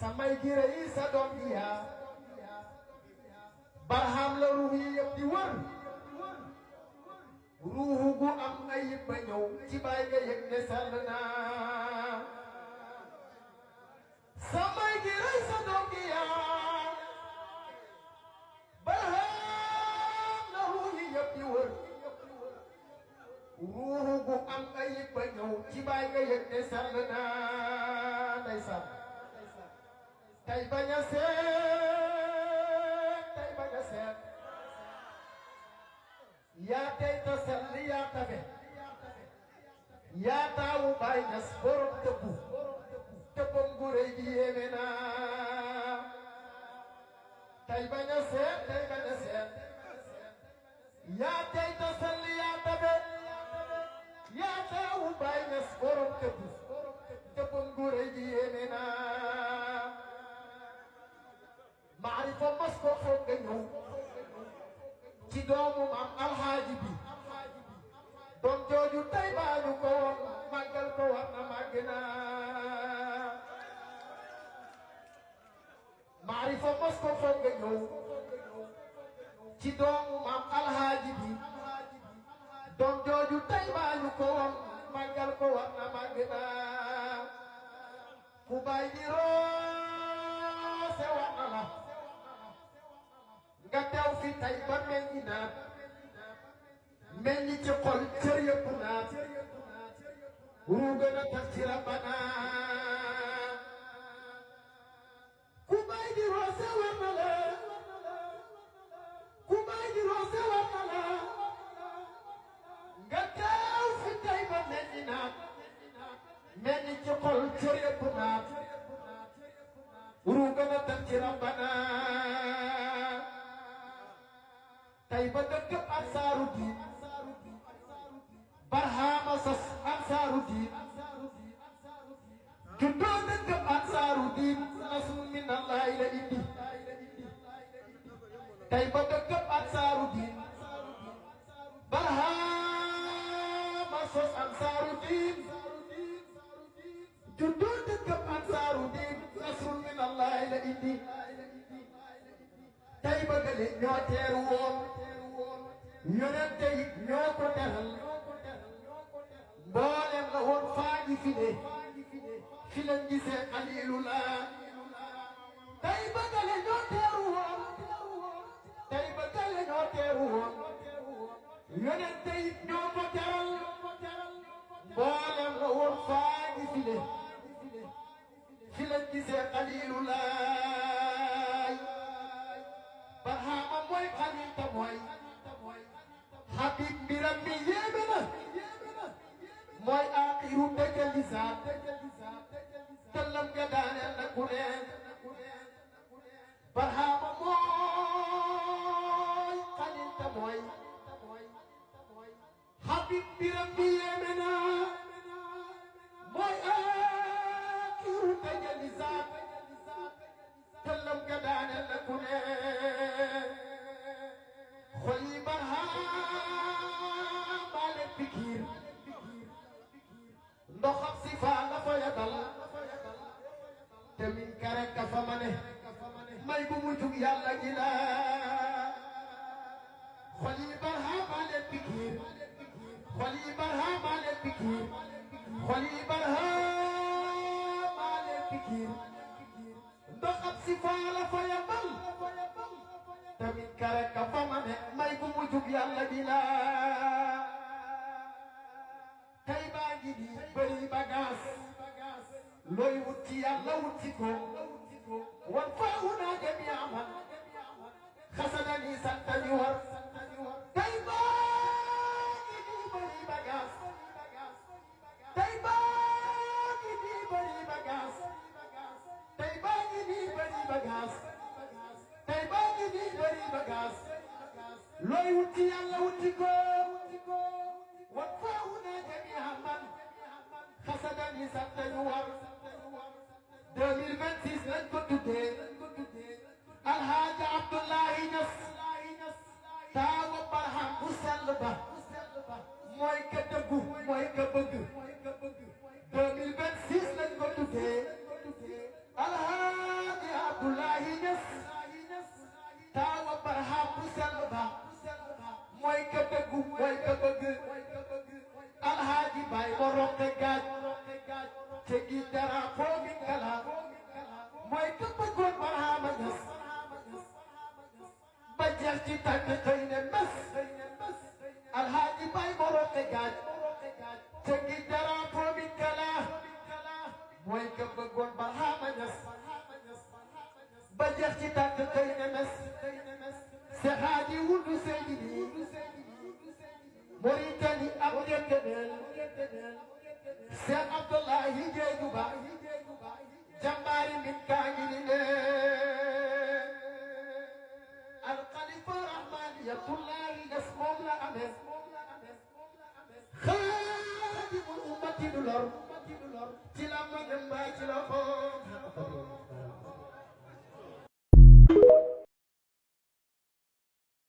samay gira yi sa doom yi yaa barham la ruux yi yëpp di wër ruuxu gu am ayib ba ñëw ci baay nga yëg ne sell naa samay gira yi sa doom yi yaa barham la ruux yi yëpp di wër ruuxu gu am ayib ba ñëw ci baay nga yëg ne sell naa ndeysaan tey bañ a seet tey bañ a seet yaa tey ta sell yaa tabe yaa taawu baay ñas borom tëbbu tëbbam gu rëy gi yéeme naa tey bañ a seet tey bañ a seet yaa tey ta sell yaa tabe yaa taawu baay ñas borom tëbbu tëbbam gu rëy gi yéeme naa maarifa mos ko foog nga ñëw ci doomu maam alxaaji bi doom jooju tey baa ñu ko woon màggal ko war na màgg naa maarifa mos ko foog nga ñëw ci doomu maam alxaaji bi doom jooju tey baa ñu ko woon màggal ko war na màgg naa ku bay di roose war na la nga teew fi tey ba mel ni naat mel ni ci xol cër yëpp naat ruu gën a tax ci rabbana ku bay di roose war na la ku bay di roose war na la nga teew fi tey ba mel ni naat mel ni ci xol cër yëpp naat ruu gën a tax ci rabbana tey ba dëkk ansaaru diin barhama sos ansaaru diin juddoo dëkk ansaaru diin nasul min allahi la indi tey ba dëkk ansaaru diin barhama sos ansaaru diin juddoo dëkk ansaaru diin nasul min allahi la indi tey ba gële ñoo teeru woon yonente yi ñoo ko teral mboolem la woon faa ngi fi ne fi lañ gisee xalilullah tey ba gële ñoo teeru woon tey ba gële ñoo teeru woon yonente yi ñoo ko teral mboolem la woon faa ngi fi ne fi lañ gisee xalilullah barhama mooy xalil ta mooy habib mbiram mi yéeme na mooy axiru dëggalisaat tëllam nga daaneel na ku ne barhama mooy xalil ta mooy habib mbiram mi yéeme na mooy axiru dëggalisaat tëllam nga daaneel na ku ne xol yi barhama leen pikiir ndoxam si faa nga fa yabal te min kare ka fa ma ne may bu mu jug yàlla gi la xol yi barhama leen pikiir xol yi barhama leen pikiir xol yi barhama leen pikiir ndoxam si faa la fa yabal tamit kare ka fa ma ne may bu mu jug yàlla di la tey baa ngi di bëri bagaas looy wut ci yàlla wut ci ko wan faa wunaa jami aman xasana ni santani war tey baa ngi di bëri bagaas tey baa ngi di bëri bagaas tey baa ngi di bëri bagaas tey baa ngi di bëri bagaas looy wut ci yàlla wut ci ko wan faa wunaa jami aman xasana ni santani war 2026 lañ ko tuddee Alhaaji Abdoulaye Niass taawa barham bu sell ba mooy ka dëggu mooy ka bëgg 2026 lañ ko tuddee Alhaaji tànn xëy ne mes alhaaji bay boroke gaaj te ngi drapeau bi kala mooy ka bëggoon Barhama Ñas ba jeex ci tànn xëy ne mes Seex Haaji wuldu Seydi Mauritanie ak Gédéel Seex Abdullahi Jeeju Ba jàmbaari min kaa ngi ni ne alxalifa rahmaniyatullahi Ñas moom la amee xaadimul ummati du lor ci la ma dem ba ci la xoom